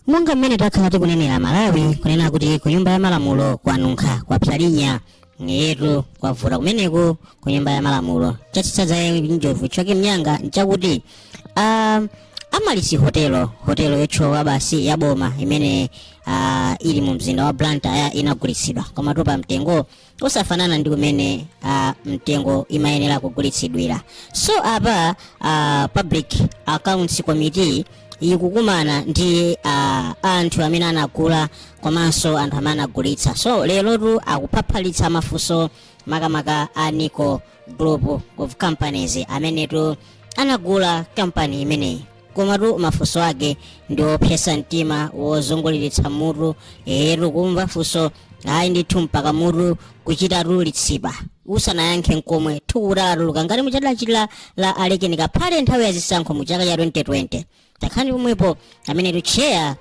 Monga mmene takhala tikunenera Malawi kunena kuti ku nyumba ya malamulo kwanunkha kwapsalinya yetu kwavuta kumeneko ku nyumba ya malamulo. Chatsitsa njovu choke mnyanga nchakuti amalisi hotelo yotchowa basi ya boma imene ili mu mzinda wa Blantyre inagulitsidwa koma topa mtengo usafanana ndi kumene mtengo imayenera kugulitsidwira. So apa Public Accounts Committee ikukumana ndi anthu amene anagula komanso anthu amene anagulitsa. So lero akuphapalitsa mafunso makamaka a Nico Group of Companies amenetu anagula kampani imeneyi. Komatu mafunso ake ndi opsesa mtima wozunguliritsa mutu kumva funso ayi ndithu mpaka mutu kuchitatu litsipa usanayankhe nkomwe tukutatuluka ngati muchadachitira la alekenika phale nthawi ya zisankho mu chaka cha 2020. Takhani pomwepo amene chair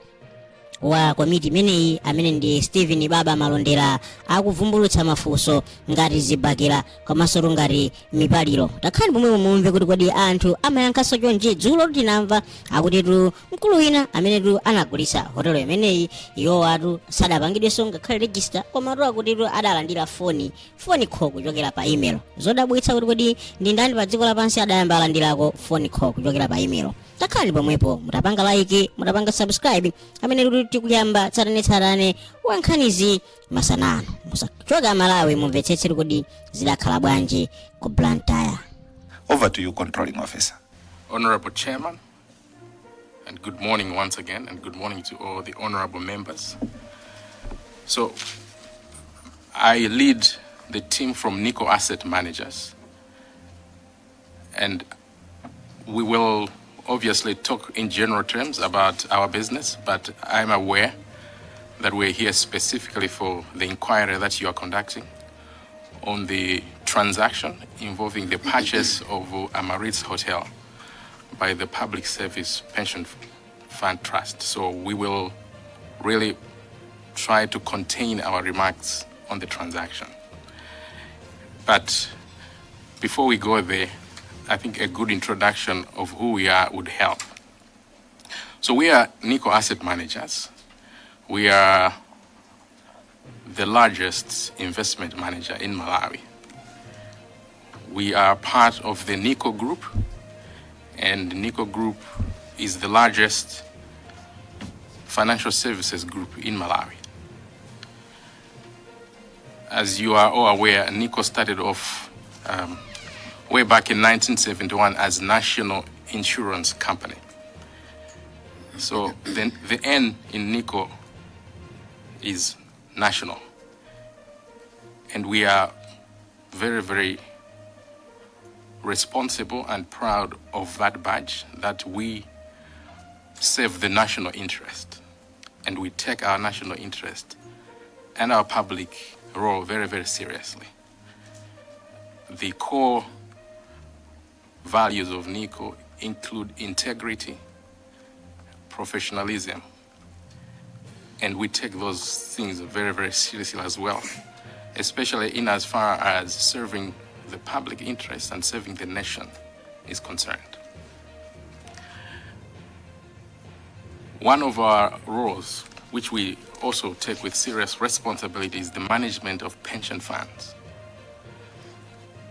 wa komiti imeneyi amene ndi Stephen Baba Malondera akuvumbulutsa mafunso ngati zibakira komanso ngati mipaliro. Takhani pomwepo mumve kuti kodi anthu amayankhanso chonje. Dzulo tinamva akutitu mkulu wina amene anagulitsa hotelo imeneyi iwo sadapangidwenso ngakhale register komatu akutitu adalandira foni call kuchokera pa email. Zodabwitsa kuti kodi ndi ndani pa dziko lapansi adayamba alandirako foni call kuchokera pa email. Takhani pomwepo mutapanga like mutapanga subscribe amene tikuyamba tsatanetsatane wa nkhanizi masanano. Musachoka Malawi mumvetsetse kodi zidakhala bwanji ku Blantyre. Over to you, controlling officer. Honorable Chairman, and good morning once again, and good morning to all the honorable members. So, I lead the team from Nico Asset Managers, and we will obviously talk in general terms about our business, but I'm aware that we're here specifically for the inquiry that you are conducting on the transaction involving the purchase of Amarit's Hotel by the Public Service Pension Fund Trust. So we will really try to contain our remarks on the transaction. But before we go there, I think a good introduction of who we are would help. So we are Nico Asset Managers. We are the largest investment manager in Malawi. We are part of the Nico Group, and Nico Group is the largest financial services group in Malawi. As you are all aware, Nico started off way back in 1971 as National Insurance Company. So then the N in Nico is national. And we are very, very responsible and proud of that badge, that we serve the national interest. And we take our national interest and our public role very, very seriously. The core values of Nico include integrity, professionalism, and we take those things very, very seriously as well, especially in as far as serving the public interest and serving the nation is concerned. One of our roles, which we also take with serious responsibility, is the management of pension funds.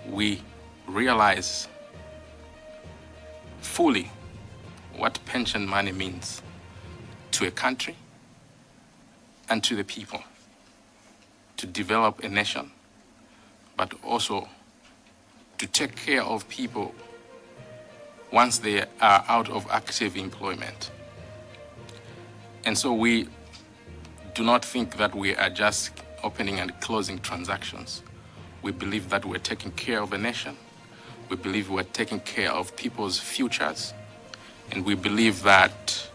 We realize fully what pension money means to a country and to the people, to develop a nation, but also to take care of people once they are out of active employment. And so we do not think that we are just opening and closing transactions. We believe that we're taking care of a nation. We believe we're taking care of people's futures. And we believe that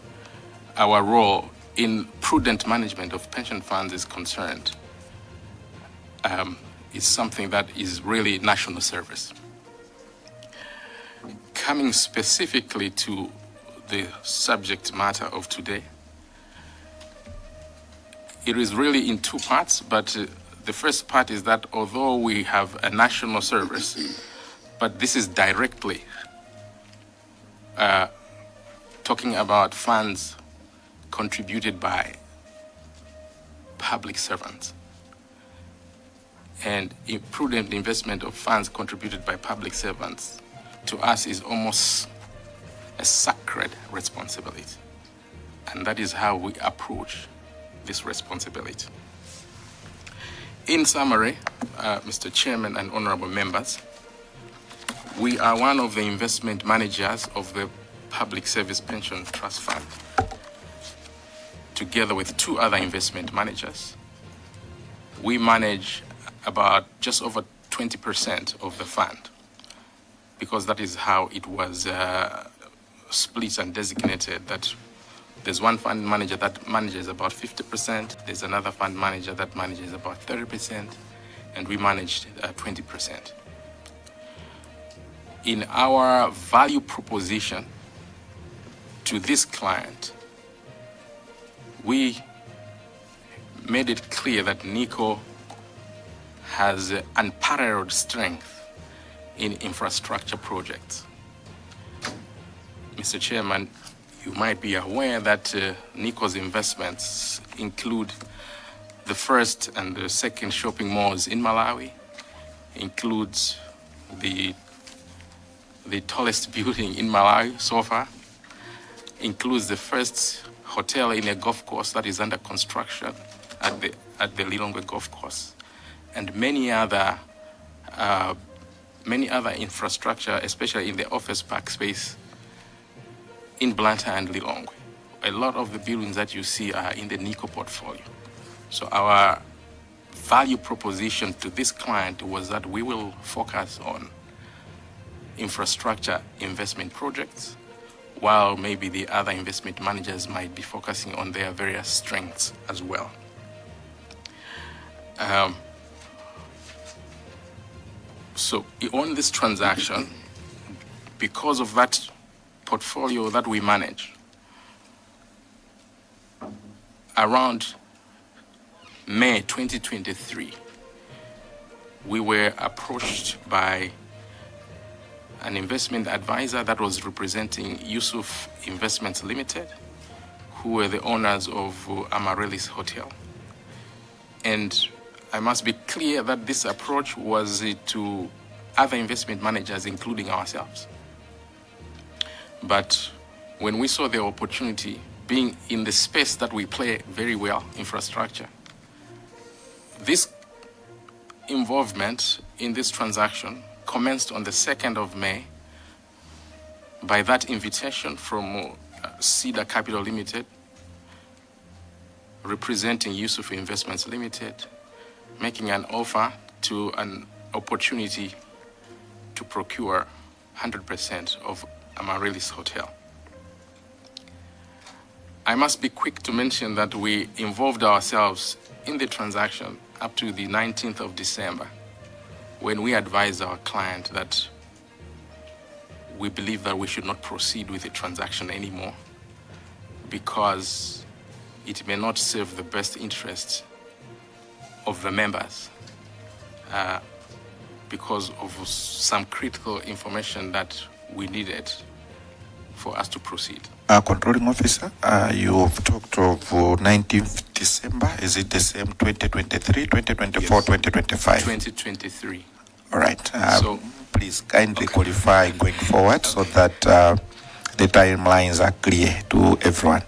our role in prudent management of pension funds is concerned is something that is really national service. Coming specifically to the subject matter of today, it is really in two parts, but the first part is that although we have a national service, but this is directly talking about funds contributed by public servants. And prudent investment of funds contributed by public servants to us is almost a sacred responsibility. And that is how we approach this responsibility. In summary, Mr. Chairman and honorable members, we are one of the investment managers of the Public Service Pension Trust Fund, together with two other investment managers. We manage about just over 20% of the fund, because that is how it was split and designated, that there's one fund manager that manages about 50%, there's another fund manager that manages about 30%, and we managed 20%. In our value proposition to this client, we made it clear that NICO has unparalleled strength in infrastructure projects. Mr. Chairman, you might be aware that NICO's investments include the first and the second shopping malls in Malawi, includes the tallest building in Malawi so far, includes the first hotel in a golf course that is under construction at the Lilongwe golf course, and many other infrastructure, especially in the office park space in Mantha and Lilongwe. A lot of the buildings that you see are in the NICO portfolio. So our value proposition to this client was that we will focus on infrastructure investment projects, while maybe the other investment managers might be focusing on their various strengths as well. So on this transaction, because of that portfolio that we manage, around May 2023, we were approached by an investment advisor that was representing Yusuf Investments Limited, who were the owners of Amaryllis Hotel. And I must be clear that this approach was to other investment managers, including ourselves. But when we saw the opportunity, being in the space that we play very well, infrastructure, this involvement in this transaction commenced on the 2nd of May by that invitation from Cedar Capital Limited, representing Yusuf Investments Limited, making an offer to an opportunity to procure 100% of Amaryllis Hotel. I must be quick to mention that we involved ourselves in the transaction up to the 19th of December, when we advised our client that we believe that we should not proceed with the transaction anymore because it may not serve the best interests of the members because of some critical information that we needed for us to proceed. Controlling officer, you've talked of 19th December. Is it the same 2023, 2024, Yes. 2025? 2023. All right. So, please kindly qualify going forward so that the timelines are clear to everyone.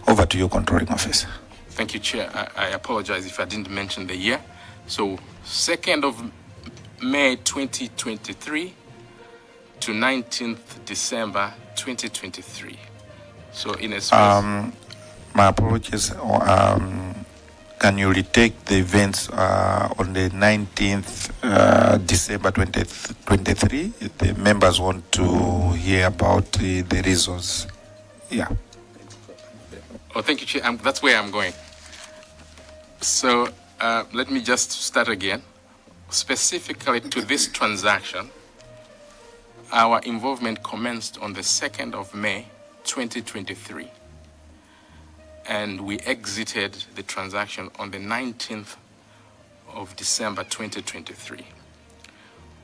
Over to you, controlling officer. Thank you, Chair. I apologize if I didn't mention the year. So 2nd of May 2023 to 19th December 2023. So in a space... my apologies. Can you retake the events on the 19th December 2023? The members want to hear about the reasons. Yeah. Oh, thank you, Chair. That's where I'm going. So let me just start again. Specifically to this transaction, our involvement commenced on the 2nd of May 2023. And we exited the transaction on the 19th of December 2023.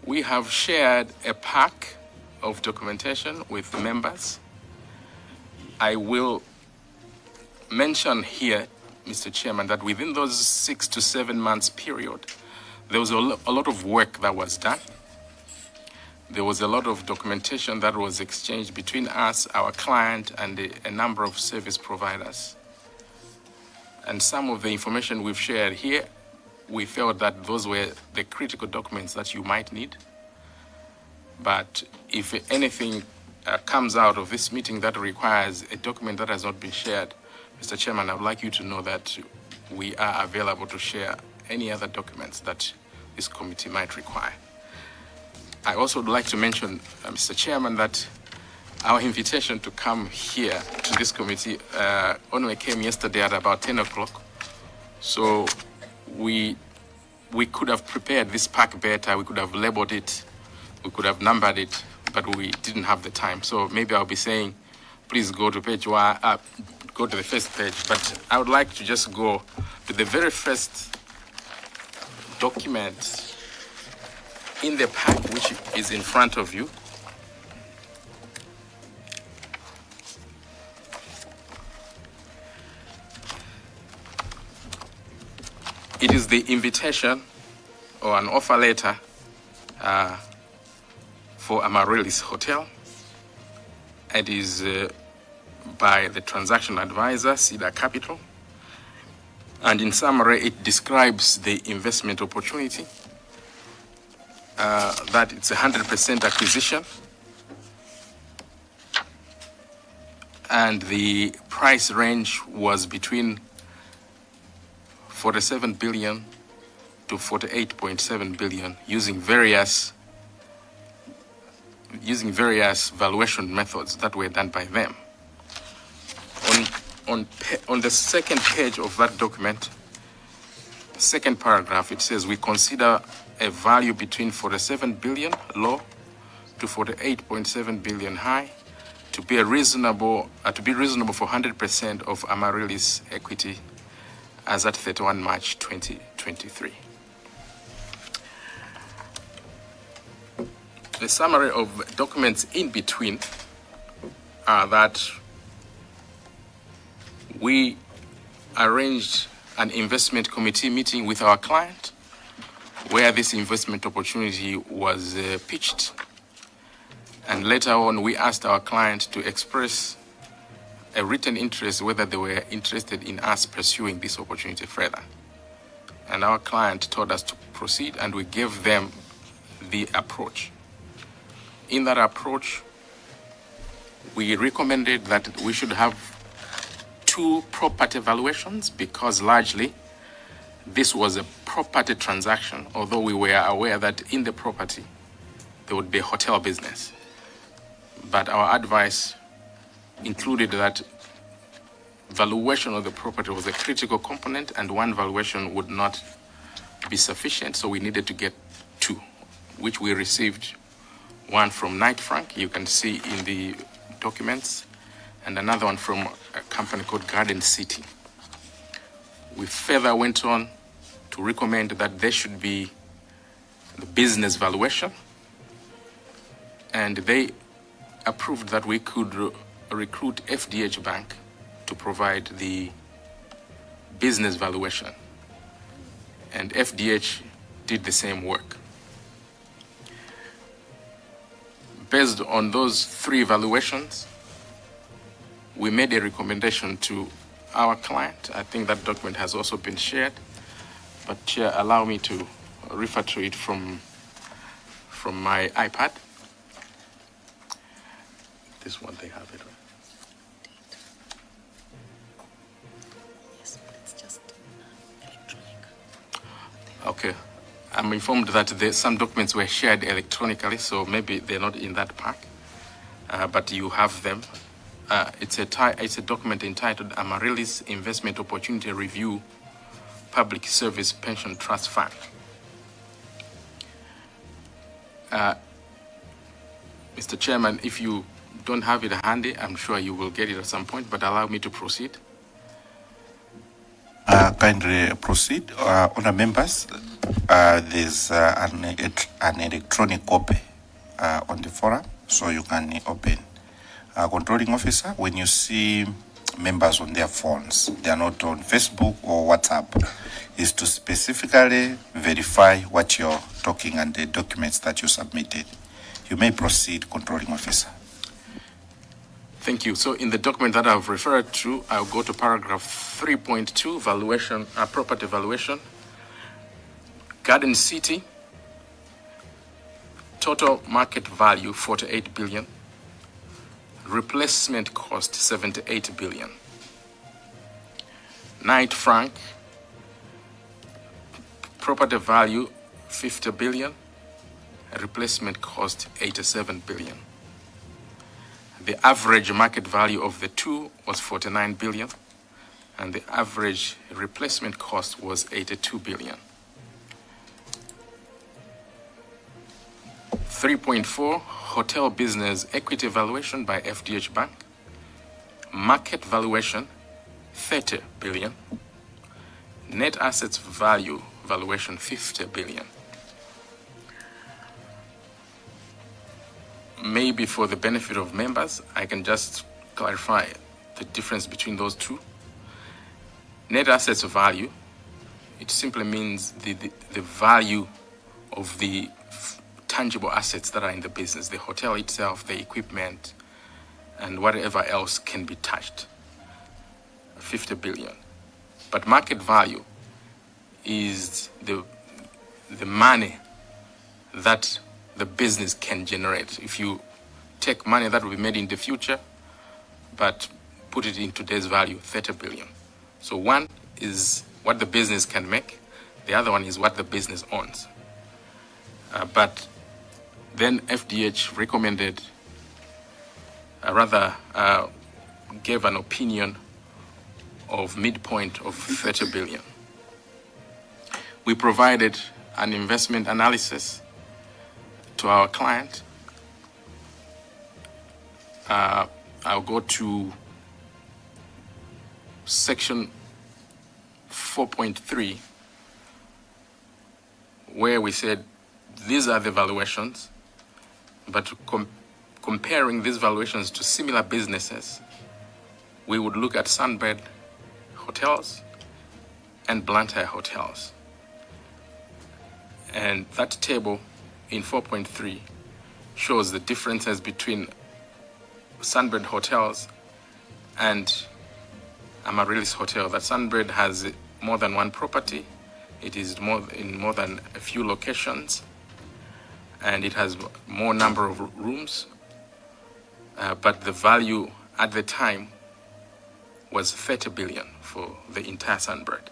We have shared a pack of documentation with the members. I will mention here, Mr. Chairman, that within those 6 to 7 months period, there was a lot of work that was done. There was a lot of documentation that was exchanged between us, our client, and a number of service providers. And some of the information we've shared here, we felt that those were the critical documents that you might need. But if anything comes out of this meeting that requires a document that has not been shared, Mr. Chairman, I would like you to know that we are available to share any other documents that this committee might require. I also would like to mention, Mr. Chairman, that our invitation to come here to this committee only came yesterday at about 10 o'clock. So we could have prepared this pack better, we could have labeled it, we could have numbered it, but we didn't have the time. So maybe I'll be saying, please go to page one, go to the first page, but I would like to just go to the very first document in the pack, which is in front of you. It is the invitation or an offer letter for Amaryllis Hotel. It is by the transaction advisor, Cedar Capital. And in summary, it describes the investment opportunity, that it's 100% acquisition, and the price range was between 47 billion to 48.7 billion using various valuation methods that were done by them. On the second page of that document, second paragraph, it says we consider a value between 47 billion low to 48.7 billion high to be reasonable for 100% of Amaryllis equity as at 31 March 2023. The summary of documents in between are that we arranged an investment committee meeting with our client where this investment opportunity was pitched. And later on, we asked our client to express a written interest whether they were interested in us pursuing this opportunity further. And our client told us to proceed, and we gave them the approach. In that approach, we recommended that we should have 2 property valuations because largely this was a property transaction, although we were aware that in the property there would be a hotel business. But our advice included that valuation of the property was a critical component and one valuation would not be sufficient, so we needed to get 2, which we received. One from Knight Frank, you can see in the documents, and another one from a company called Garden City. We further went on to recommend that there should be the business valuation, and they approved that we could recruit FDH Bank to provide the business valuation, and FDH did the same work. Based on those 3 valuations, we made a recommendation to our client. I think that document has also been shared, but Chair, allow me to refer to it from my iPad. This one, they have it. Yes, but it's just electronic. Okay. I'm informed that some documents were shared electronically, so maybe they're not in that pack, but you have them. It's a document entitled Amaryllis Investment Opportunity Review Public Service Pension Trust Fund. Mr. Chairman, if you don't have it handy, I'm sure you will get it at some point, but allow me to proceed. Kindly proceed. Honour members, there's an electronic copy on the forum, so you can open. Controlling officer, when you see members on their phones. They are not on Facebook or WhatsApp. Is to specifically verify what you're talking and the documents that you submitted. You may proceed, controlling officer. Thank you. So in the document that I've referred to, I'll go to paragraph 3.2, valuation, property valuation. Garden City, total market value 48 billion, replacement cost 78 billion. Knight Frank, property value 50 billion, replacement cost 87 billion. The average market value of the two was 49 billion, and the average replacement cost was 82 billion. 3.4, hotel business equity valuation by FDH Bank. Market valuation, 30 billion. Net assets value valuation, 50 billion. Maybe for the benefit of members, I can just clarify the difference between those two. Net assets value, it simply means the value of the tangible assets that are in the business, the hotel itself, the equipment, and whatever else can be touched, 50 billion. But market value is the money that the business can generate. If you take money that will be made in the future, but put it in today's value, 30 billion. So one is what the business can make, the other one is what the business owns. But then FDH recommended, gave an opinion of midpoint of 30 billion. We provided an investment analysis to our client. I'll go to section 4.3, where we said these are the valuations, but comparing these valuations to similar businesses, we would look at Sunbird Hotels and Blantyre Hotels. And that table in 4.3 shows the differences between Sunbird Hotels and Amaryllis Hotel. That Sunbird has more than one property. It is in more than a few locations, and it has more number of rooms. But the value at the time was 30 billion for the entire Sunbird.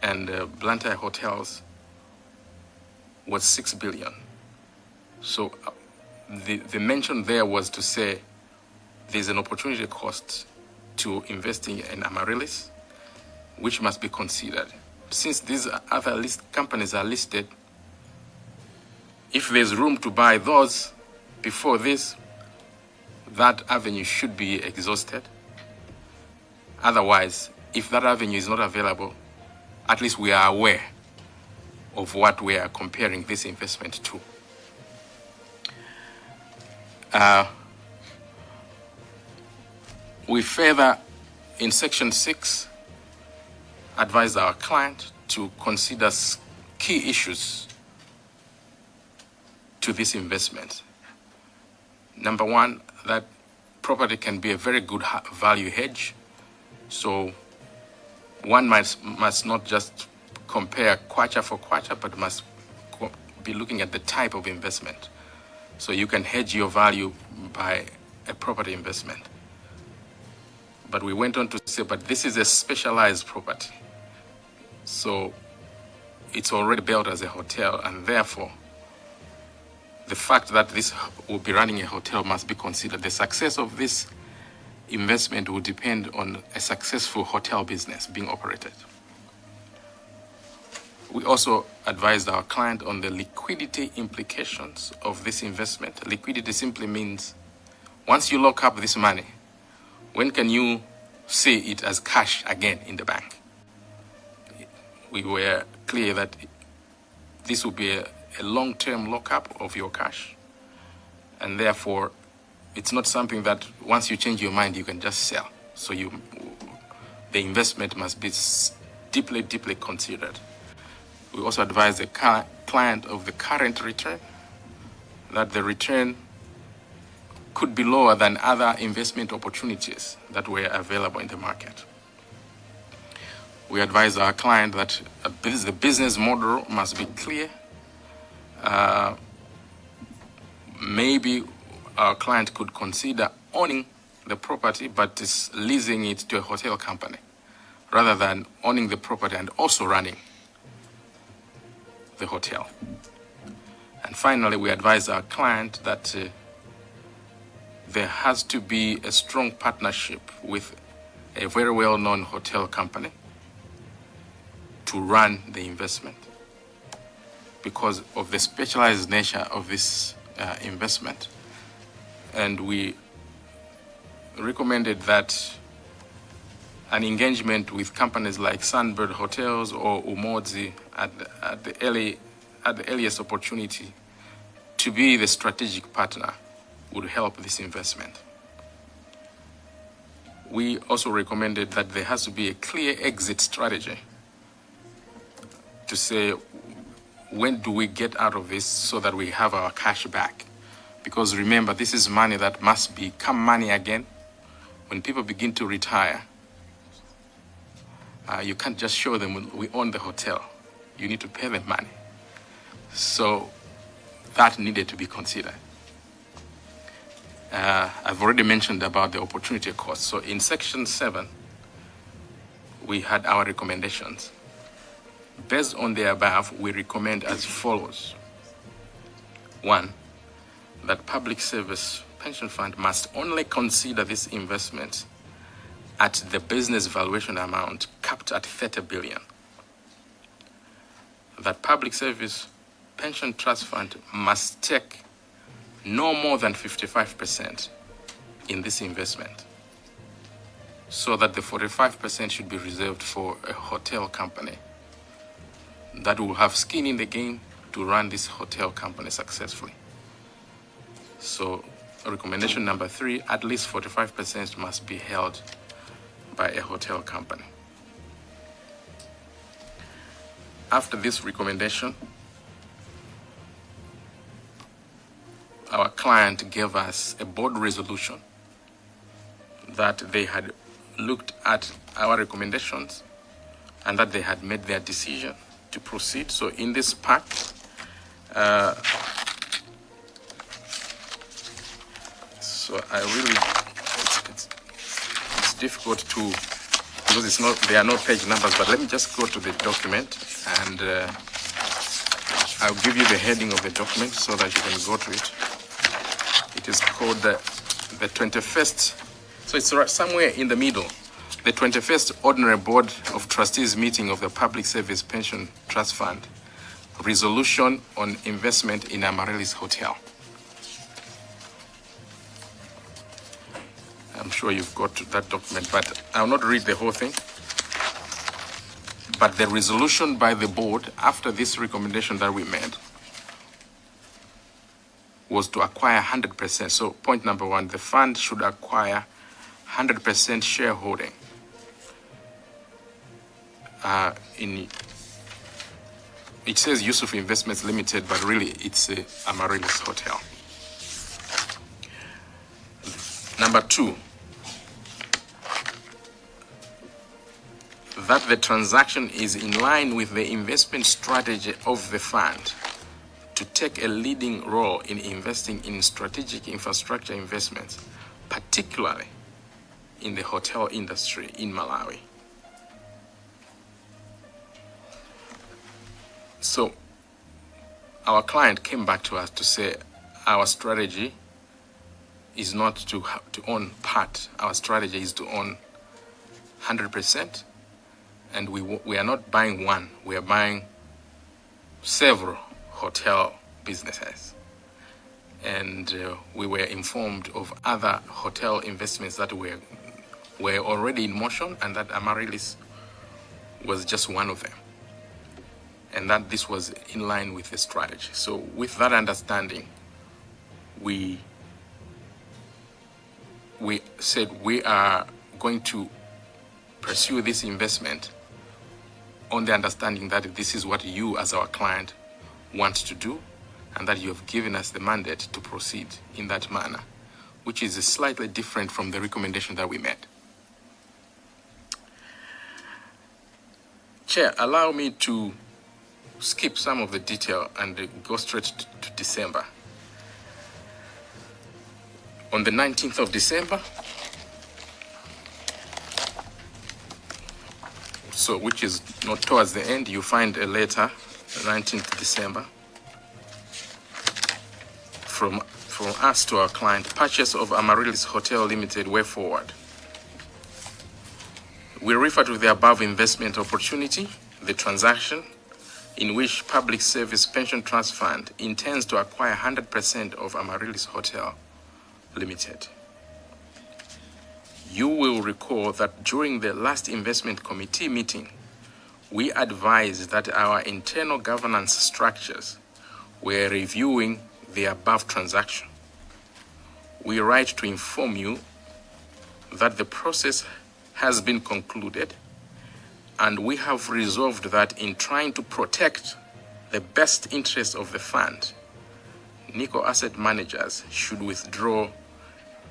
And Blantyre Hotels was 6 billion. So the mention there was to say there's an opportunity cost to investing in Amaryllis, which must be considered. Since these other companies are listed, if there's room to buy those before this, that avenue should be exhausted. Otherwise, if that avenue is not available, at least we are aware of what we are comparing this investment to. We further, in section 6, advise our client to consider key issues to this investment. Number one, that property can be a very good value hedge. So one must not just compare kwacha for kwacha, but must be looking at the type of investment. So you can hedge your value by a property investment. But we went on to say, but this is a specialized property. So it's already built as a hotel, and therefore the fact that this will be running a hotel must be considered. The success of this investment will depend on a successful hotel business being operated. We also advised our client on the liquidity implications of this investment. Liquidity simply means once you lock up this money, when can you see it as cash again in the bank? We were clear that this will be a long-term lockup of your cash, and therefore it's not something that once you change your mind you can just sell. So the investment must be deeply, deeply considered. We also advise the client of the current return, that the return could be lower than other investment opportunities that were available in the market. We advise our client that the business model must be clear. Maybe our client could consider owning the property but is leasing it to a hotel company rather than owning the property and also running the hotel. And finally, we advise our client that there has to be a strong partnership with a very well-known hotel company to run the investment because of the specialized nature of this investment. And we recommended that an engagement with companies like Sunbird Hotels or Umozi at the earliest opportunity to be the strategic partner would help this investment. We also recommended that there has to be a clear exit strategy to say, when do we get out of this so that we have our cash back? Because remember, this is money that must become money again. When people begin to retire, you can't just show them we own the hotel. You need to pay them money. So that needed to be considered. I've already mentioned about the opportunity cost. So in section 7, we had our recommendations. Based on the above, we recommend as follows. 1, that public service pension fund must only consider this investment at the business valuation amount capped at 30 billion. That public service pension trust fund must take no more than 55% in this investment, so that the 45% should be reserved for a hotel company that will have skin in the game to run this hotel company successfully. So recommendation number 3, at least 45% must be held by a hotel company. After this recommendation, our client gave us a board resolution that they had looked at our recommendations and that they had made their decision to proceed. So in this pack, so I really, it's difficult to, because there are no page numbers, but let me just go to the document and I'll give you the heading of the document so that you can go to it. It is called the 21st, so it's somewhere in the middle. The 21st Ordinary Board of Trustees meeting of the Public Service Pension Trust Fund, resolution on investment in Amaryllis Hotel. I'm sure you've got that document, but I'll not read the whole thing. But the resolution by the board after this recommendation that we made was to acquire 100%. So point number 1, the fund should acquire 100% shareholding in, it says Yusuf Investments Limited, but really it's Amaryllis Hotel. Number 2, that the transaction is in line with the investment strategy of the fund to take a leading role in investing in strategic infrastructure investments, particularly in the hotel industry in Malawi. So our client came back to us to say our strategy is not to own part. Our strategy is to own 100%, and we are not buying one. We are buying several hotel businesses. And we were informed of other hotel investments that were already in motion, and that Amaryllis was just one of them. And that this was in line with the strategy. So with that understanding, we said we are going to pursue this investment on the understanding that this is what you as our client want to do, and that you have given us the mandate to proceed in that manner, which is slightly different from the recommendation that we made. Chair, allow me to skip some of the detail and go straight to December. On the 19th of December, so which is not towards the end, you find a letter, 19th December, from us to our client: purchase of Amaryllis Hotel Limited, way forward. We refer to the above investment opportunity, the transaction in which Public Service Pension Trust Fund intends to acquire 100% of Amaryllis Hotel Limited. You will recall that during the last investment committee meeting, we advised that our internal governance structures were reviewing the above transaction. We write to inform you that the process has been concluded, and we have resolved that in trying to protect the best interest of the fund, Nico Asset Managers should withdraw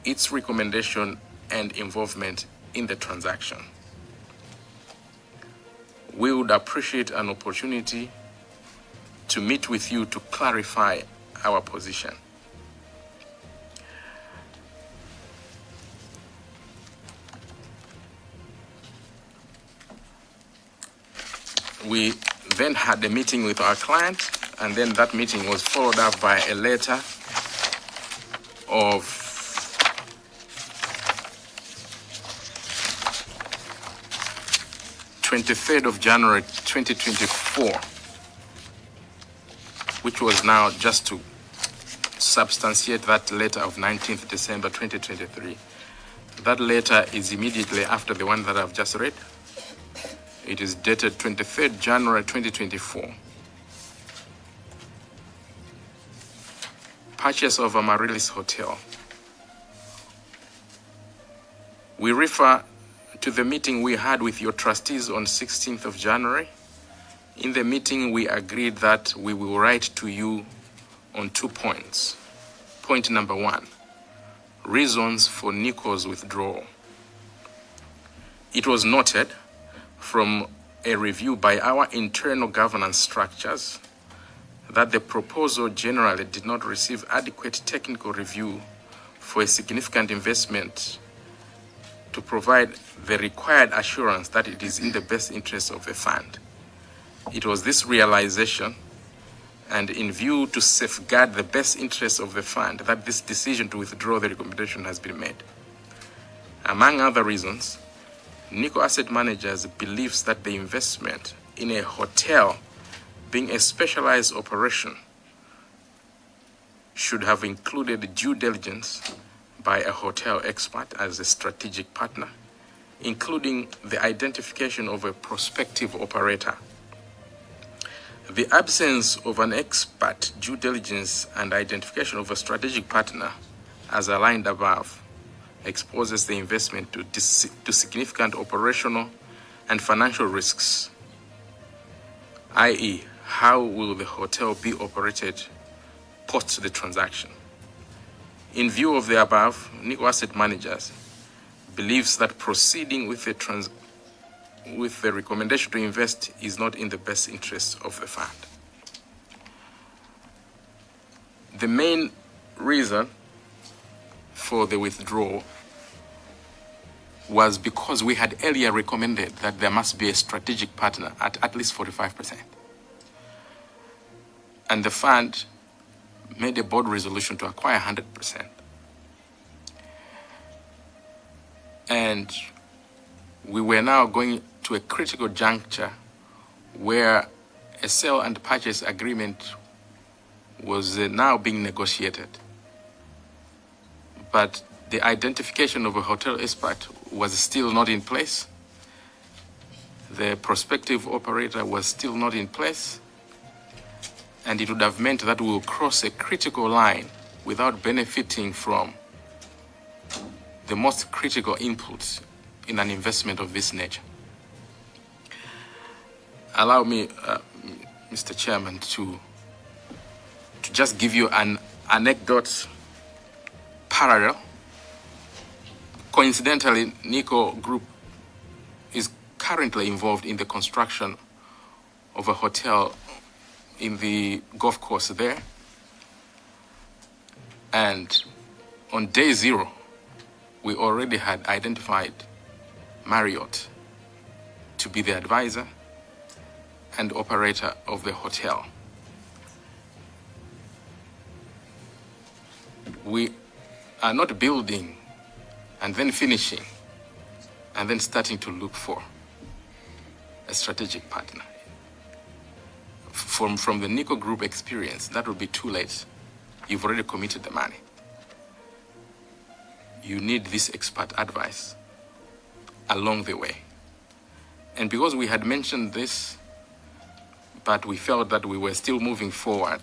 its recommendation and involvement in the transaction. We would appreciate an opportunity to meet with you to clarify our position. We then had a meeting with our client, and then that meeting was followed up by a letter of January 23rd, 2024, which was now just to substantiate that letter of 19th December 2023. That letter is immediately after the one that I've just read. It is dated 23rd January 2024. Purchase of Amaryllis Hotel. We refer to the meeting we had with your trustees on 16th of January. In the meeting, we agreed that we will write to you on 2 points. Point number 1, reasons for Nico's withdrawal. It was noted from a review by our internal governance structures that the proposal generally did not receive adequate technical review for a significant investment to provide the required assurance that it is in the best interest of the fund. It was this realization, and in view to safeguard the best interests of the fund, that this decision to withdraw the recommendation has been made. Among other reasons, Nico Asset Managers believes that the investment in a hotel, being a specialized operation, should have included due diligence by a hotel expert as a strategic partner, including the identification of a prospective operator. The absence of an expert due diligence and identification of a strategic partner, as aligned above, exposes the investment to significant operational and financial risks, i.e., how will the hotel be operated post the transaction? In view of the above, Nico Asset Managers believes that proceeding with the recommendation to invest is not in the best interest of the fund. The main reason for the withdrawal was because we had earlier recommended that there must be a strategic partner at least 45%. And the fund made a board resolution to acquire 100%. And we were now going to a critical juncture where a sale and purchase agreement was now being negotiated. But the identification of a hotel expert was still not in place. The prospective operator was still not in place. And it would have meant that we will cross a critical line without benefiting from the most critical inputs in an investment of this nature. Allow me, Mr. Chairman, to just give you an anecdote parallel. Coincidentally, Nico Group is currently involved in the construction of a hotel in the golf course there. And on day 0, we already had identified Marriott to be the advisor and operator of the hotel. We are not building and then finishing and then starting to look for a strategic partner. From the Nico Group experience, that would be too late. You've already committed the money. You need this expert advice along the way. And because we had mentioned this, but we felt that we were still moving forward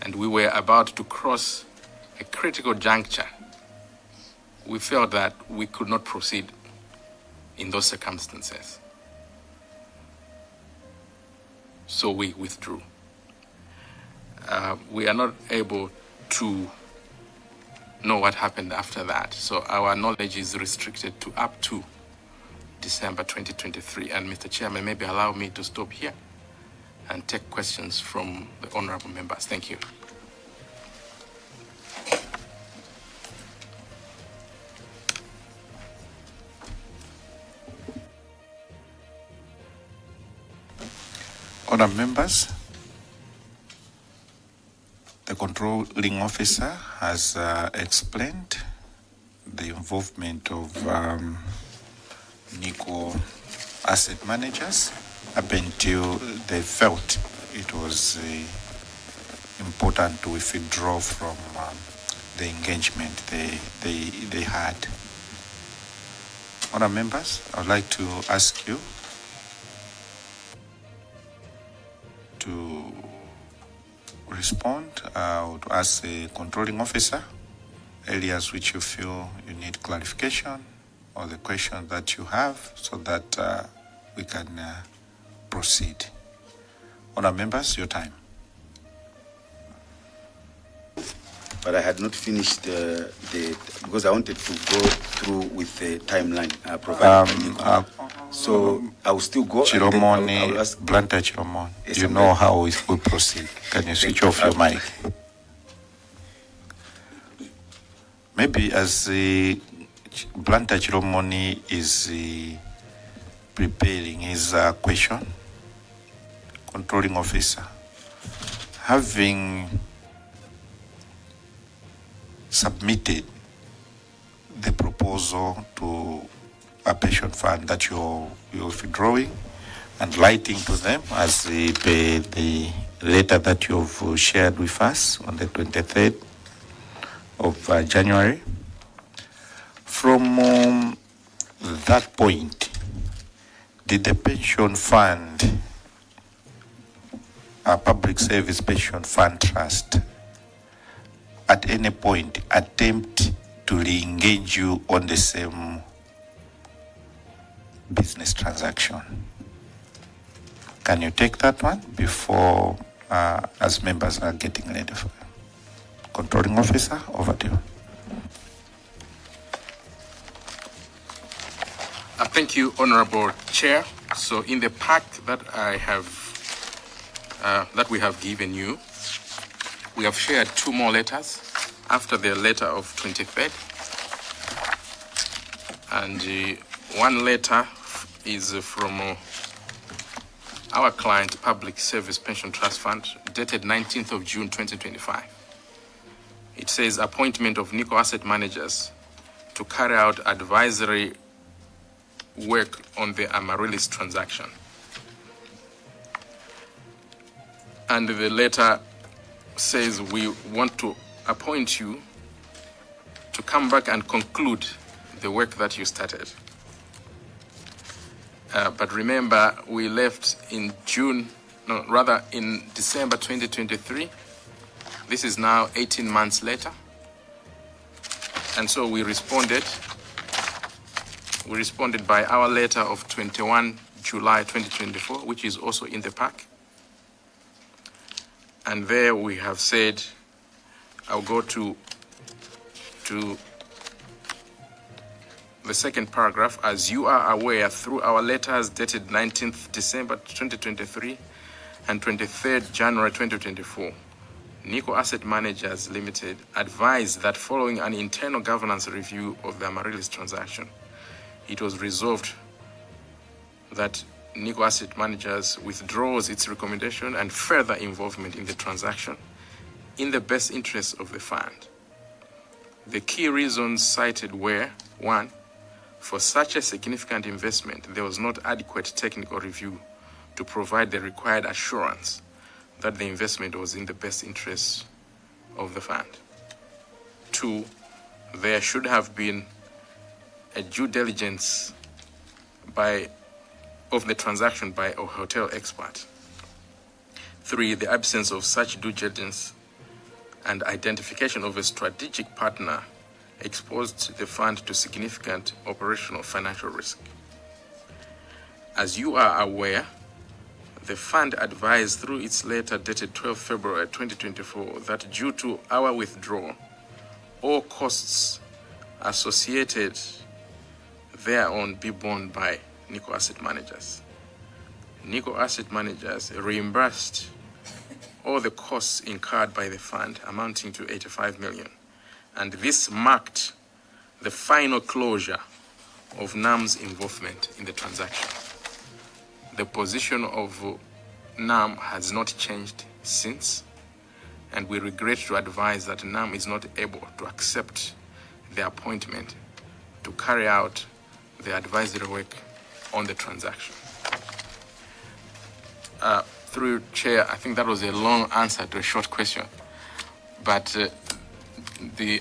and we were about to cross a critical juncture, we felt that we could not proceed in those circumstances. So we withdrew. We are not able to know what happened after that. So our knowledge is restricted to up to December 2023. And Mr. Chairman, maybe allow me to stop here and take questions from the honorable members. Thank you. Honourable members, the controlling officer has explained the involvement of Nico asset managers up until they felt it was important to withdraw from the engagement they had. Honourable members, I would like to ask you to respond to ask the controlling officer areas which you feel you need clarification or the question that you have so that we can proceed. Honourable members, your time. But I had not finished because I wanted to go through with the timeline provided by Nico. So I will still go. Chiromoni, I will ask Blanta Chiromoni, Yes, you I'm know ready. how we proceed. Can you switch off your mic? Maybe as the Blanta Chiromoni is preparing his question, controlling officer, having submitted the proposal to a pension fund that you're withdrawing and writing to them as the letter that you've shared with us on the 23rd of January. From that point, did the pension fund, a public service pension fund trust, at any point attempt to re-engage you on the same business transaction? Can you take that one before, as members are getting ready for controlling officer? Over to you. Thank you, Honorable Chair. So in the pack that I have, that we have given you, we have shared 2 more letters after the letter of 23rd. And one letter is from our client, Public Service Pension Trust Fund, dated 19th of June 2025. It says appointment of Nico Asset Managers to carry out advisory work on the Amaryllis transaction. And the letter says we want to appoint you to come back and conclude the work that you started. But remember, we left in in December 2023. This is now 18 months later. And so we responded We responded by our letter of 21 July 2024, which is also in the pack. And there we have said, I'll go to the second paragraph. As you are aware, through our letters dated 19th December 2023 and 23rd January 2024, Nico Asset Managers Limited advised that following an internal governance review of the Amaryllis transaction, it was resolved that Nico Asset Managers withdraws its recommendation and further involvement in the transaction in the best interest of the fund. The key reasons cited were: 1, for such a significant investment, there was not adequate technical review to provide the required assurance that the investment was in the best interest of the fund. 2, there should have been a due diligence of the transaction by a hotel expert. 3, the absence of such due diligence and identification of a strategic partner exposed the fund to significant operational financial risk. As you are aware, the fund advised through its letter dated 12 February 2024 that due to our withdrawal, all costs associated thereon be borne by Nico Asset Managers. Nico Asset Managers reimbursed all the costs incurred by the fund, amounting to 85 million. And this marked the final closure of NAM's involvement in the transaction. The position of NAM has not changed since, and we regret to advise that NAM is not able to accept the appointment to carry out the advisory work on the transaction. Through Chair, I think that was a long answer to a short question, but the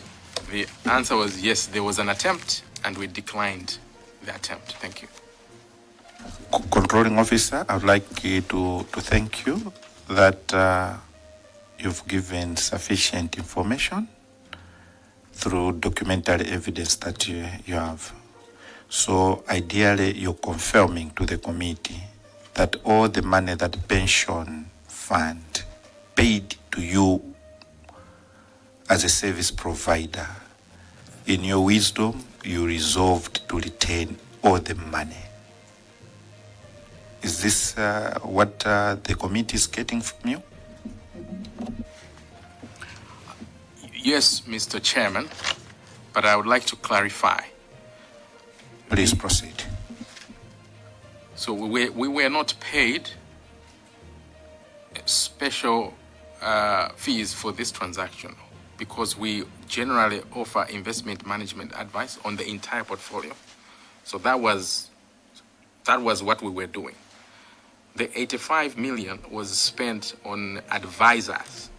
answer was yes, there was an attempt and we declined the attempt. Thank you. Controlling Officer, I would like to thank you that you've given sufficient information through documentary evidence that you have. So ideally, you're confirming to the committee that all the money that pension fund paid to you as a service provider, in your wisdom, you resolved to retain all the money. Is this what the committee is getting from you? Yes, Mr. Chairman, but I would like to clarify. Please proceed. So we were not paid special fees for this transaction because we generally offer investment management advice on the entire portfolio. So that was what we were doing. The 85 million was spent on advisors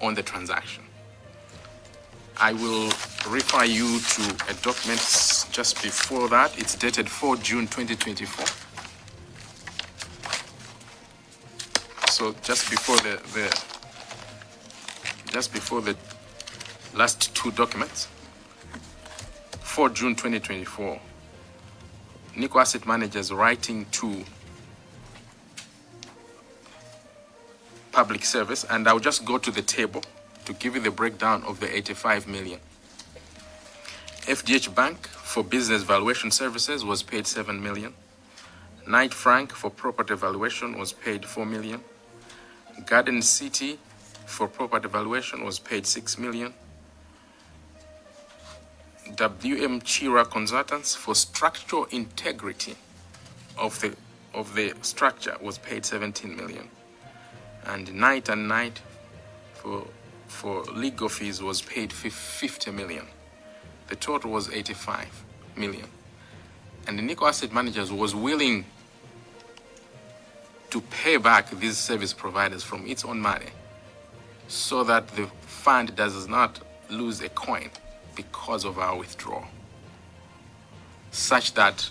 on the transaction. I will refer you to a document just before that. It's dated 4 June 2024. So just before the last two documents, 4 June 2024, Nico Asset Managers writing to public service, and I'll just go to the table to give you the breakdown of the 85 million. FDH Bank for business valuation services was paid 7 million. Knight Frank for property valuation was paid 4 million. Garden City for property valuation was paid 6 million. WM Chira Consultants for structural integrity of the structure was paid 17 million. And Knight and Knight for legal fees was paid 50 million. The total was 85 million. And the Nico Asset Managers was willing to pay back these service providers from its own money so that the fund does not lose a coin because of our withdrawal, such that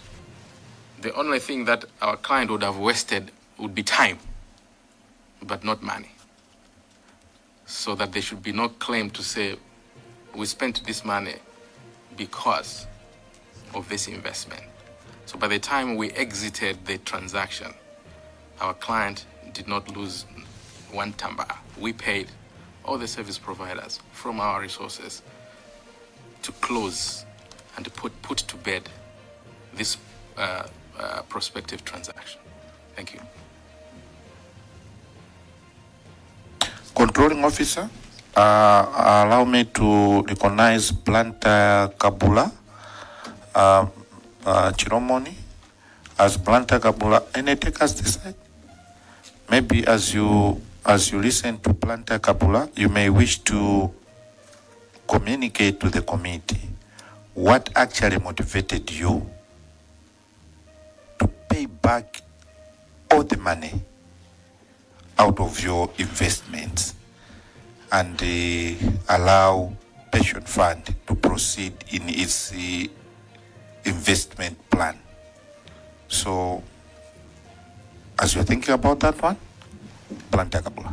the only thing that our client would have wasted would be time, but not money, so that there should be no claim to say we spent this money because of this investment. So by the time we exited the transaction, our client did not lose one tamba. We paid all the service providers from our resources to close and to put to bed this prospective transaction. Thank you. Controlling officer, allow me to recognize Blantyre Kabula Chiromoni as Blantyre Kabula. Any take us decide? Maybe as you listen to Blantyre Kabula, you may wish to communicate to the committee what actually motivated you to pay back all the money out of your investments and allow pension fund to proceed in its investment plan. So, as you're thinking about that one, Blantyre Kabula.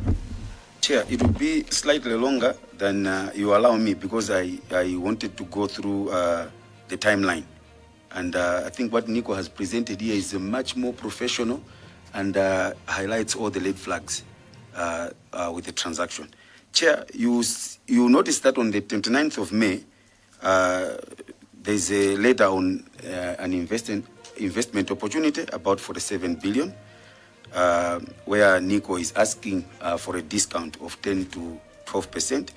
Chair, it will be slightly longer than you allow me because I wanted to go through the timeline. And I think what Nico has presented here is much more professional and highlights all the red flags with the transaction. Chair, you notice that on the 29th of May, there's a letter on an investment opportunity about 47 billion, where Nico is asking for a discount of 10 to 12%.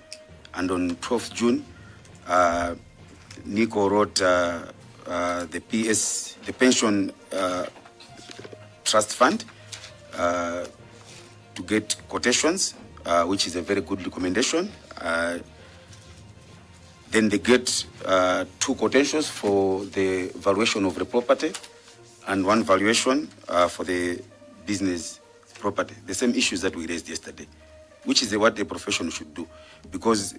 And on 12th June, Nico wrote the pension trust fund to get quotations, which is a very good recommendation. Then they get 2 quotations for the valuation of the property and 1 valuation for the business property. The same issues that we raised yesterday, which is what a professional should do. Because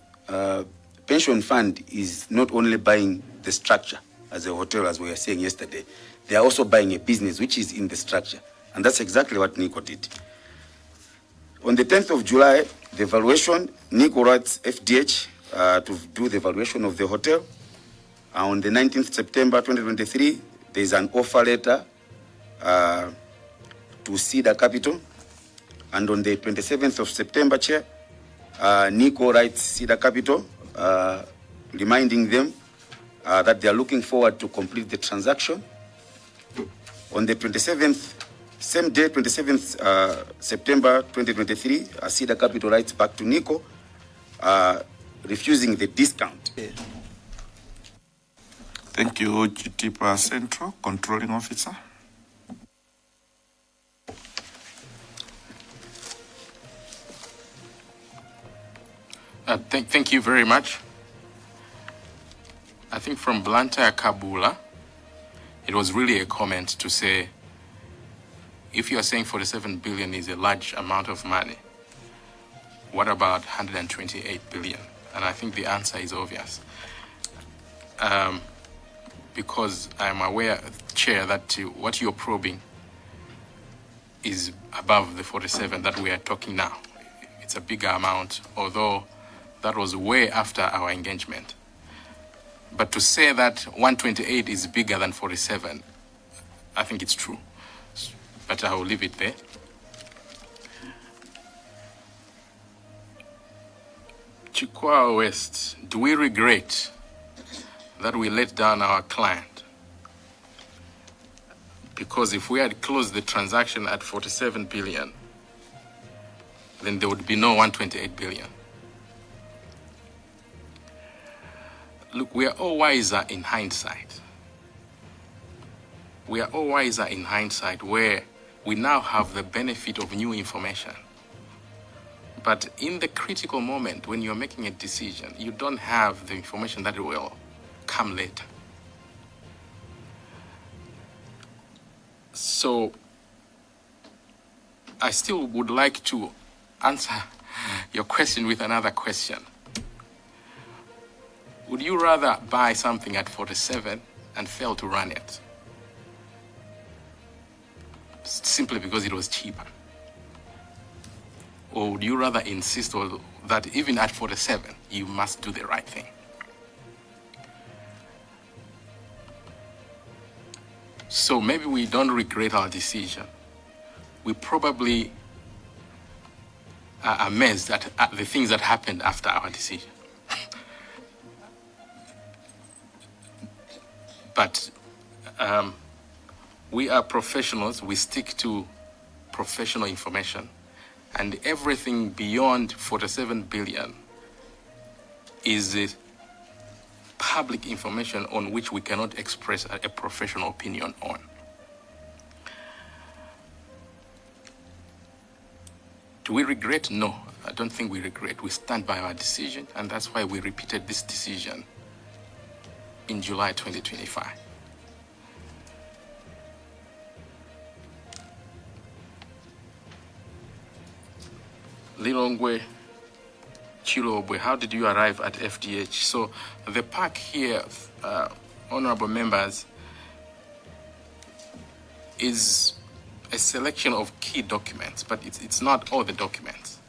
pension fund is not only buying the structure as a hotel, as we were saying yesterday, they are also buying a business which is in the structure. And that's exactly what Nico did. On the 10th of July, the valuation, Nico writes FDH to do the valuation of the hotel. On the 19th September 2023, there's an offer letter to Cedar Capital. And on the 27th of September, Chair, Nico writes Cedar Capital, reminding them that they are looking forward to complete the transaction. On the 27th, same day, 27th September 2023, Cedar Capital writes back to Nico, refusing the discount. Thank you, GTPA Central, Controlling Officer. Thank you very much. I think from Blantyre Kabula, it was really a comment to say, if you are saying 47 billion is a large amount of money, what about 128 billion? And I think the answer is obvious. Because I'm aware, Chair, that what you're probing is above the 47 that we are talking now. It's a bigger amount, although that was way after our engagement. But to say that 128 is bigger than 47, I think it's true. But I will leave it there. Chakwera West, do we regret that we let down our client? Because if we had closed the transaction at 47 billion, then there would be no 128 billion. Look, we are all wiser in hindsight. We are all wiser in hindsight, where we now have the benefit of new information. But in the critical moment, when you're making a decision, you don't have the information that will come later. So I still would like to answer your question with another question. Would you rather buy something at 47 and fail to run it? Simply because it was cheaper? Or would you rather insist that even at 47, you must do the right thing? So maybe we don't regret our decision. We probably are amazed at the things that happened after our decision. But we are professionals. We stick to professional information, and everything beyond 47 billion is public information on which we cannot express a professional opinion on. Do we regret? No, I don't think we regret. We stand by our decision, and that's why we repeated this decision in July 2025. Lilongwe Chilobwe, how did you arrive at FDH? So the pack here, honorable members, is a selection of key documents, but it's not all the documents.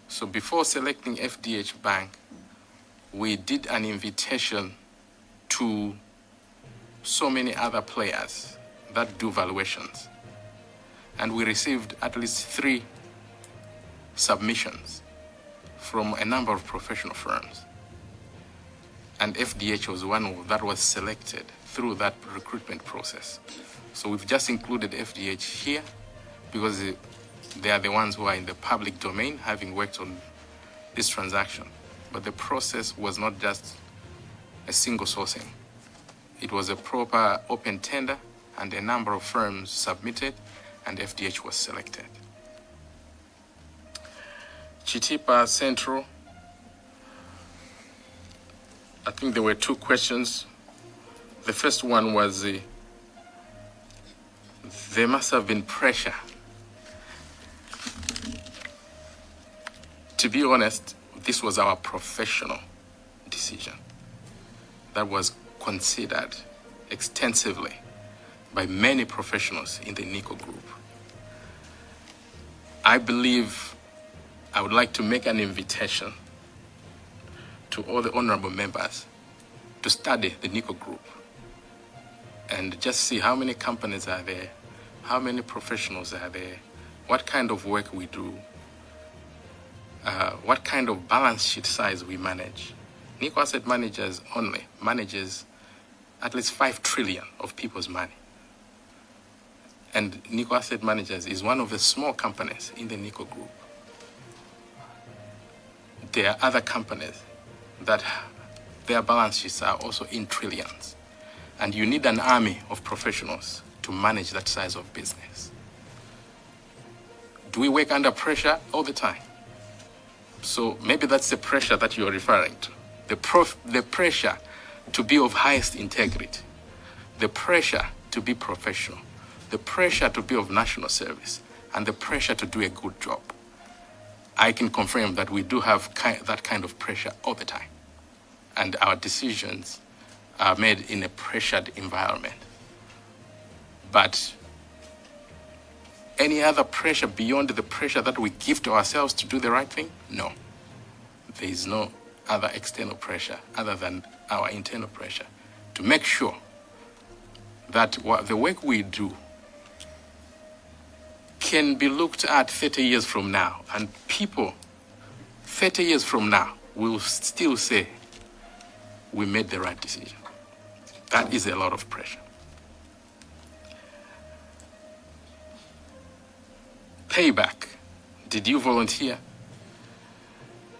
So before selecting FDH Bank, we did an invitation to so many other players that do valuations. And we received at least 3 submissions from a number of professional firms. And FDH was one that was selected through that recruitment process. So we've just included FDH here because they are the ones who are in the public domain, having worked on this transaction. But the process was not just a single sourcing. It was a proper open tender, and a number of firms submitted, and FDH was selected. Chitipa Central, I think there were 2 questions. The first one was, there must have been pressure. To be honest, this was our professional decision that was considered extensively by many professionals in the NICO group. I believe I would like to make an invitation to all the honorable members to study the NICO group and just see how many companies are there, how many professionals are there, what kind of work we do, what kind of balance sheet size we manage. NICO Asset Managers only manages at least 5 trillion of people's money. And NICO Asset Managers is one of the small companies in the NICO group. There are other companies that their balance sheets are also in trillions. And you need an army of professionals to manage that size of business. Do we work under pressure all the time? So maybe that's the pressure that you're referring to. The pressure to be of highest integrity, the pressure to be professional, the pressure to be of national service, and the pressure to do a good job. I can confirm that we do have that kind of pressure all the time. And our decisions are made in a pressured environment. But any other pressure beyond the pressure that we give to ourselves to do the right thing? No. There is no other external pressure other than our internal pressure to make sure that the work we do can be looked at 30 years from now, and people 30 years from now will still say, we made the right decision. That is a lot of pressure. Payback. Did you volunteer?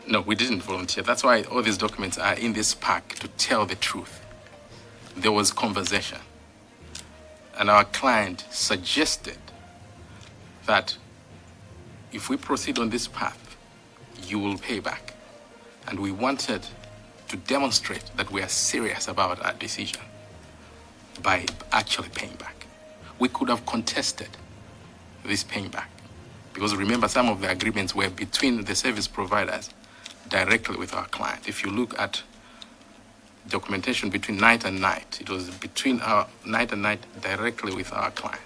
No, we didn't volunteer. That's why all these documents are in this pack, to tell the truth. There was conversation. And our client suggested that if we proceed on this path, you will pay back. And we wanted to demonstrate that we are serious about our decision by actually paying back. We could have contested this paying back, because remember, some of the agreements were between the service providers directly with our client. If you look at documentation between Night and Night, it was between our Night and Night directly with our client.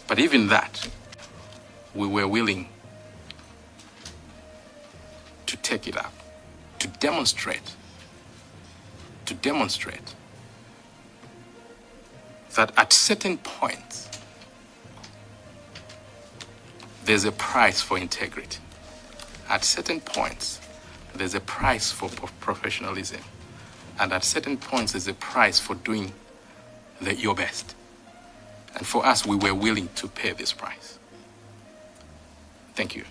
But even that, we were willing to take it up, to demonstrate that at certain points, there's a price for integrity. At certain points, there's a price for professionalism. And at certain points, there's a price for doing your best. And for us, we were willing to pay this price. Thank you.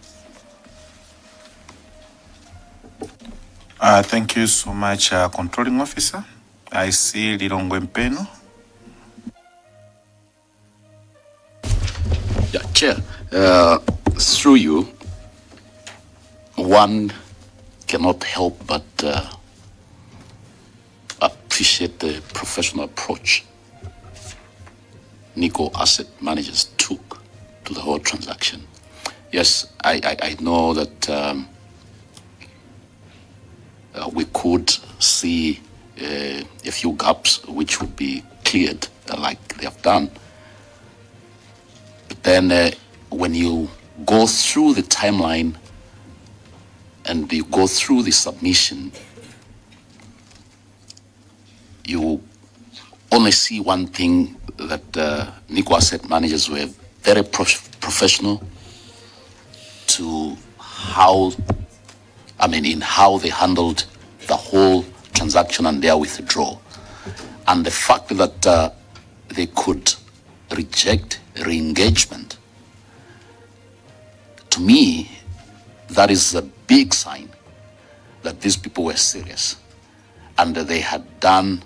Thank you so much, Controlling Officer. I see Lilongwe Mpeno. Yeah, Chair, through you, one cannot help but appreciate the professional approach Nico Asset Managers took to the whole transaction. Yes, I know that we could see a few gaps which would be cleared like they have done. But then when you go through the timeline and you go through the submission, you only see one thing, that Nico Asset Managers were very professional to in how they handled the whole transaction and their withdrawal. And the fact that they could reject re-engagement, to me, that is a big sign that these people were serious and that they had done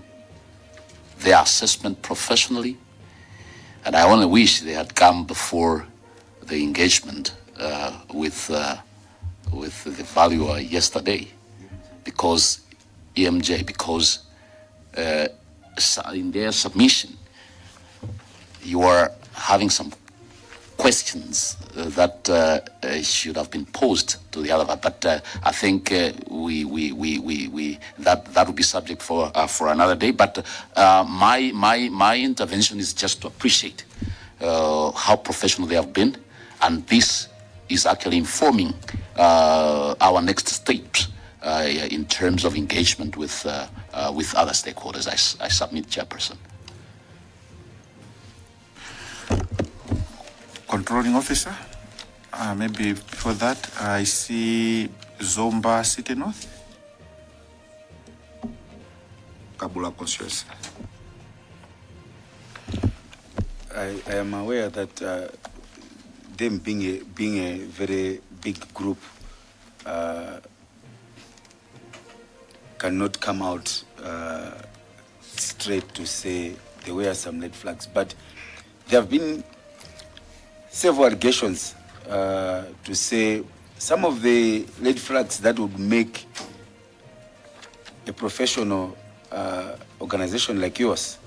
their assessment professionally. And I only wish they had come before the engagement with the valuer yesterday, because EMJ, because in their submission, you are having some questions that should have been posed to the other, but I think that would be subject for another day. But my intervention is just to appreciate how professional they have been, and this is actually informing our next steps in terms of engagement with other stakeholders. I submit, Chairperson. Controlling Officer, maybe before that, I see Zomba City North. Kabula Constituency. I am aware that them being a very big group cannot come out straight to say there were some red flags, but there have been several allegations to say some of the red flags that would make a professional organization like yours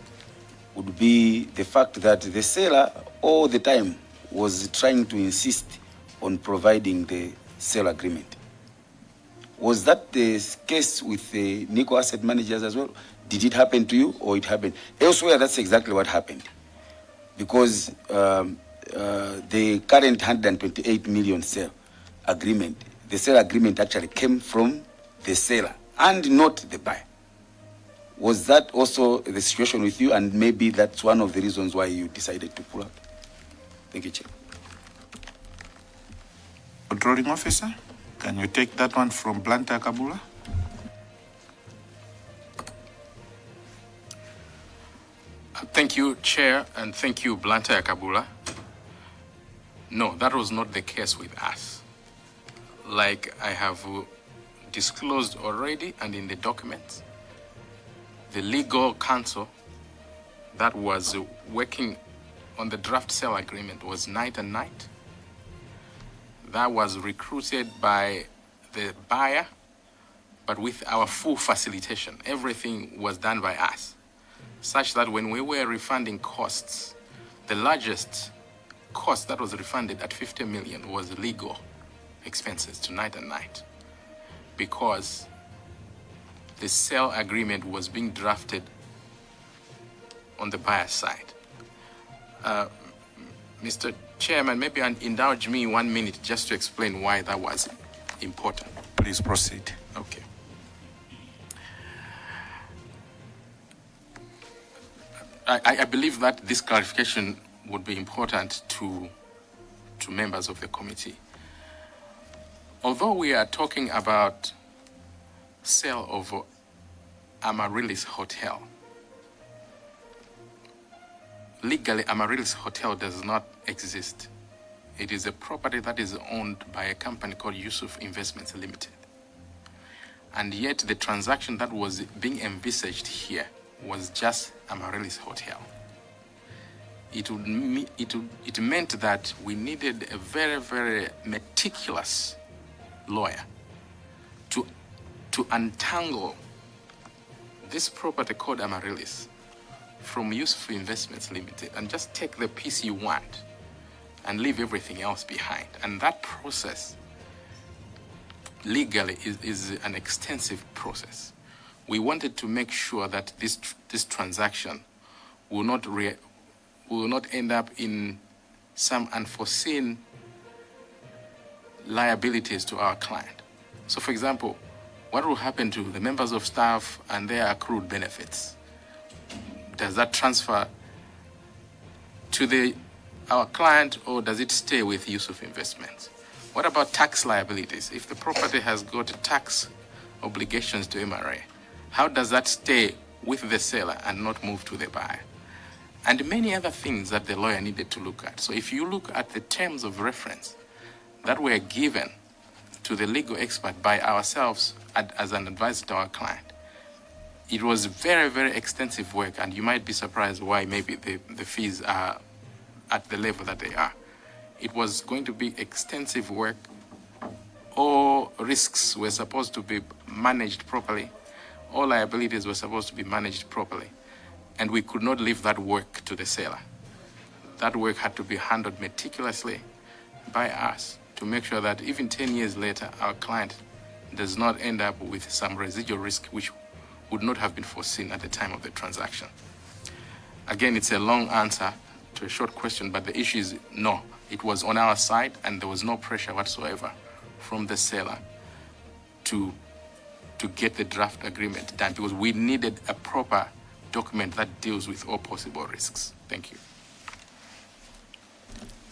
would be the fact that the seller all the time was trying to insist on providing the sale agreement. Was that the case with the Nico Asset Managers as well? Did it happen to you, or it happened elsewhere? That's exactly what happened, because the current 128 million sale agreement, the sale agreement actually came from the seller and not the buyer. Was that also the situation with you, and maybe that's one of the reasons why you decided to pull out? Thank you, Chair. Controlling Officer, can you take that one from Blantyre Kabula? Thank you, Chair, and thank you, Blantyre Kabula. No, that was not the case with us. Like I have disclosed already and in the documents, the legal counsel that was working on the draft sale agreement was Night and Night. That was recruited by the buyer, but with our full facilitation. Everything was done by us, such that when we were refunding costs, the largest cost that was refunded at 50 million was legal expenses to Night and Night, because the sale agreement was being drafted on the buyer's side. Mr. Chairman, maybe indulge me 1 minute just to explain why that was important. Please proceed. Okay. I believe that this clarification would be important to members of the committee. Although we are talking about sale of Amaryllis Hotel, legally Amaryllis Hotel does not exist. It is a property that is owned by a company called Yusuf Investments Limited. And yet the transaction that was being envisaged here was just Amaryllis Hotel. It meant that we needed a very, very meticulous lawyer to untangle this property called Amaryllis from Yusuf Investments Limited and just take the piece you want and leave everything else behind. And that process legally is an extensive process. We wanted to make sure that this transaction will not end up in some unforeseen liabilities to our client. So for example, what will happen to the members of staff and their accrued benefits? Does that transfer to our client, or does it stay with Yusuf Investments? What about tax liabilities? If the property has got tax obligations to MRA, how does that stay with the seller and not move to the buyer? And many other things that the lawyer needed to look at. So if you look at the terms of reference that were given to the legal expert by ourselves as an advisor to our client, it was very, very extensive work, and you might be surprised why maybe the fees are at the level that they are. It was going to be extensive work. All risks were supposed to be managed properly. All liabilities were supposed to be managed properly. And we could not leave that work to the seller. That work had to be handled meticulously by us to make sure that even 10 years later, our client does not end up with some residual risk which would not have been foreseen at the time of the transaction. Again, it's a long answer to a short question, but the issue is no. It was on our side, and there was no pressure whatsoever from the seller to get the draft agreement done, because we needed a proper document that deals with all possible risks. Thank you.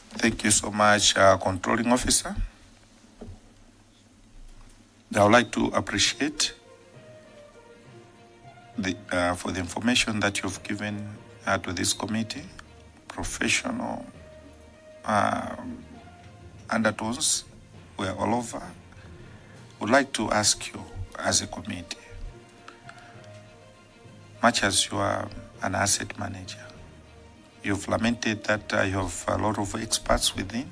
Thank you so much, Controlling Officer. I would like to appreciate for the information that you've given to this committee. Professional undertones were all over. I would like to ask you, as a committee, much as you are an asset manager, you've lamented that you have a lot of experts within.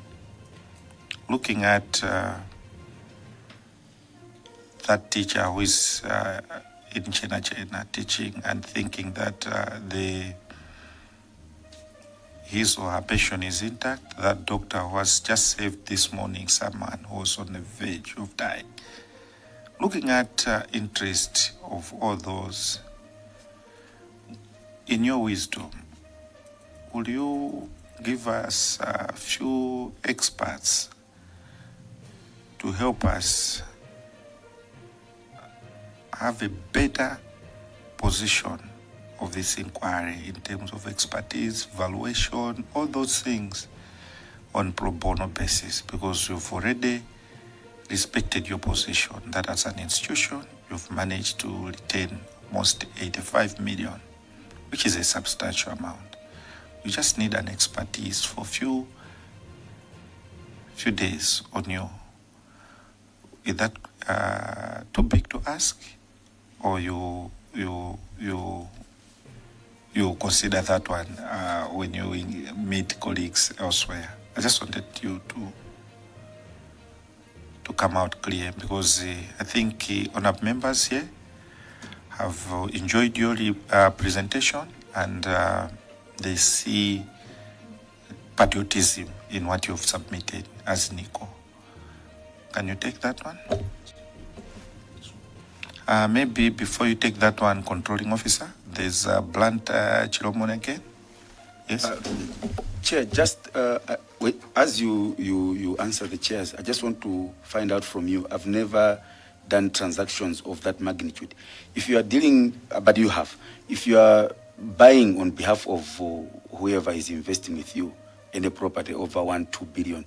Looking at that teacher who is in China teaching and thinking that his or her passion is intact, that doctor who has just saved this morning someone who was on the verge of dying. Looking at interest of all those, in your wisdom, will you give us a few experts to help us have a better position of this inquiry in terms of expertise, valuation, all those things on pro bono basis? Because you've already respected your position that as an institution, you've managed to retain almost 85 million, which is a substantial amount. You just need an expertise for few days on you. Is that too big to ask, or you consider that one when you meet colleagues elsewhere? I just wanted you to come out clear, because I think honored members here have enjoyed your presentation, and they see patriotism in what you've submitted as Nico. Can you take that one? Maybe before you take that one, Controlling Officer, there's Blunt Chilomon again. Yes? Chair, just wait, as you answer the chairs, I just want to find out from you. I've never done transactions of that magnitude. If you are dealing, but you have, if you are buying on behalf of whoever is investing with you any property over 1-2 billion,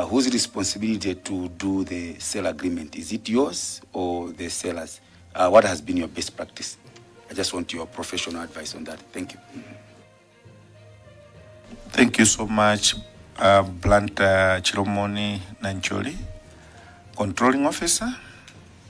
whose responsibility to do the sale agreement? Is it yours or the sellers? What has been your best practice? I just want your professional advice on that. Thank you. Thank you so much, Blunt Chilomoni Nancholi, Controlling Officer.